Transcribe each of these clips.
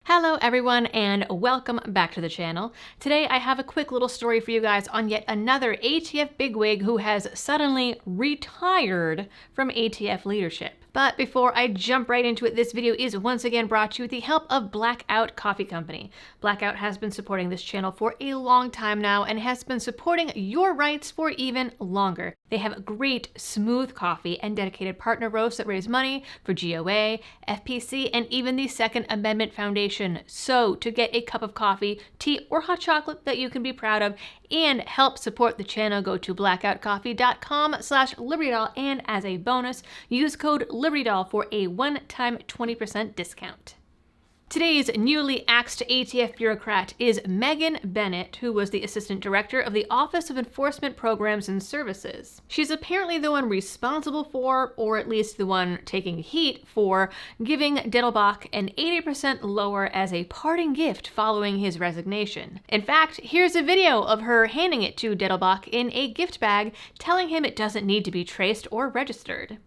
Hello everyone and welcome back to the channel. Today I have a quick little story for you guys on yet another ATF bigwig who has suddenly retired from ATF leadership. But before I jump right into it, this video is once again brought to you with the help of Blackout Coffee Company. Blackout has been supporting this channel for a long time now and has been supporting your rights for even longer. They have great, smooth coffee and dedicated partner roasts that raise money for GOA, FPC, and even the Second Amendment Foundation. So, to get a cup of coffee, tea, or hot chocolate that you can be proud of and help support the channel, go to blackoutcoffee.com/LibertyDoll, and as a bonus, use code LibertyDoll for a one-time 20% discount. Today's newly axed ATF bureaucrat is Megan Bennett, who was the Assistant Director of the Office of Enforcement Programs and Services. She's apparently the one responsible for, or at least the one taking heat for, giving Dettelbach an 80% lower as a parting gift following his resignation. In fact, here's a video of her handing it to Dettelbach in a gift bag, telling him it doesn't need to be traced or registered.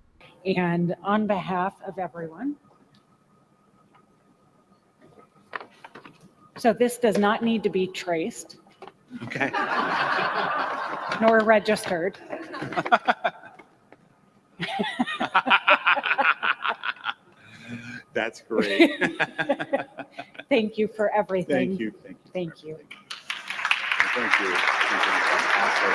And on behalf of everyone, so this does not need to be traced. Okay. Nor registered. That's great. Thank you for everything. Thank you. Thank you. Thank you. You've been fantastic.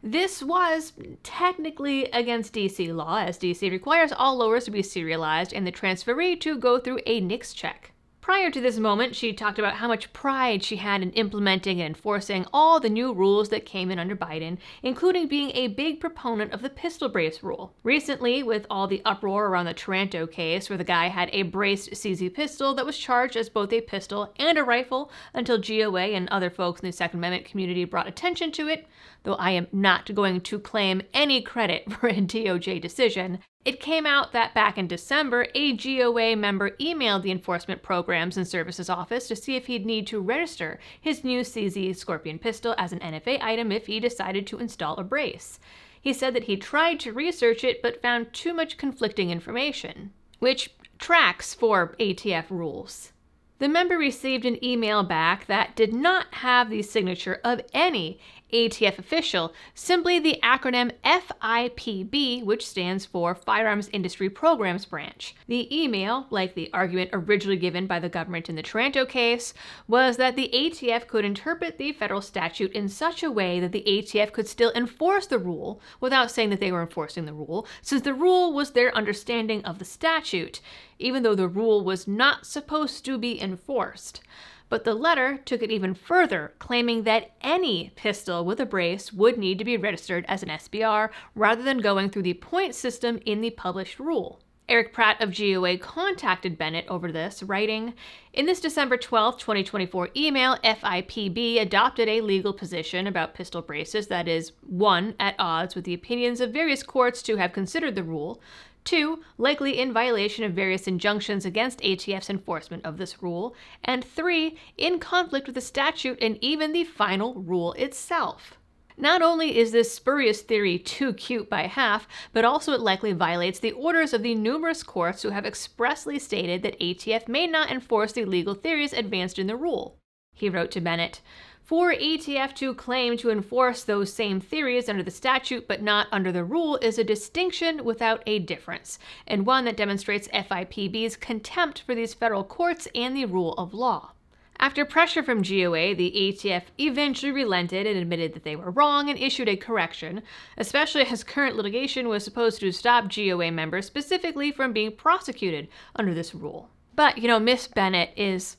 This was technically against DC law, as DC requires all lowers to be serialized and the transferee to go through a NICS check. Prior to this moment, she talked about how much pride she had in implementing and enforcing all the new rules that came in under Biden, including being a big proponent of the pistol brace rule. Recently, with all the uproar around the Taranto case, where the guy had a braced CZ pistol that was charged as both a pistol and a rifle until GOA and other folks in the Second Amendment community brought attention to it, though I am not going to claim any credit for a DOJ decision, it came out that back in December, a GOA member emailed the Enforcement Programs and Services Office to see if he'd need to register his new CZ Scorpion pistol as an NFA item if he decided to install a brace. He said that he tried to research it but found too much conflicting information, which tracks for ATF rules. The member received an email back that did not have the signature of any ATF official, simply the acronym FIPB, which stands for Firearms Industry Programs Branch. The email, like the argument originally given by the government in the Taranto case, was that the ATF could interpret the federal statute in such a way that the ATF could still enforce the rule without saying that they were enforcing the rule, since the rule was their understanding of the statute, even though the rule was not supposed to be enforced. But the letter took it even further, claiming that any pistol with a brace would need to be registered as an SBR rather than going through the point system in the published rule. Eric Pratt of GOA contacted Bennett over this, writing, "In this December 12, 2024 email, FIPB adopted a legal position about pistol braces that is, 1, at odds with the opinions of various courts to have considered the rule, 2, likely in violation of various injunctions against ATF's enforcement of this rule, and 3, in conflict with the statute and even the final rule itself." Not only is this spurious theory too cute by half, but also it likely violates the orders of the numerous courts who have expressly stated that ATF may not enforce the legal theories advanced in the rule. He wrote to Bennett, "For ATF to claim to enforce those same theories under the statute but not under the rule is a distinction without a difference, and one that demonstrates FIPB's contempt for these federal courts and the rule of law." After pressure from GOA, the ATF eventually relented and admitted that they were wrong and issued a correction, especially as current litigation was supposed to stop GOA members specifically from being prosecuted under this rule. But, Miss Bennett is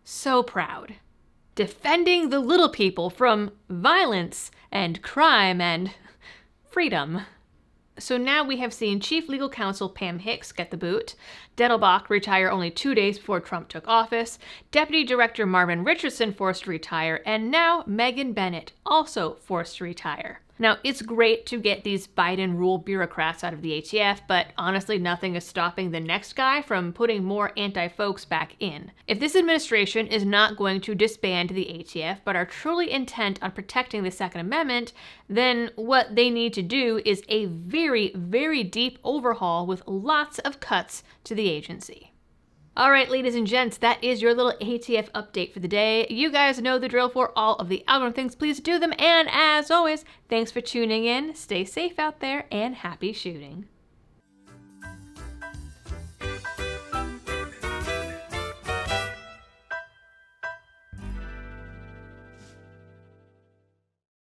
so proud, defending the little people from violence and crime and freedom. So now we have seen Chief Legal Counsel Pam Hicks get the boot, Dettelbach retire only 2 days before Trump took office, Deputy Director Marvin Richardson forced to retire, and now Megan Bennett also forced to retire. Now, it's great to get these Biden rule bureaucrats out of the ATF, but honestly, nothing is stopping the next guy from putting more anti-folks back in. If this administration is not going to disband the ATF, but are truly intent on protecting the Second Amendment, then what they need to do is a very, very deep overhaul with lots of cuts to the agency. All right, ladies and gents, that is your little ATF update for the day. You guys know the drill for all of the algorithm things. Please do them. And as always, thanks for tuning in. Stay safe out there and happy shooting.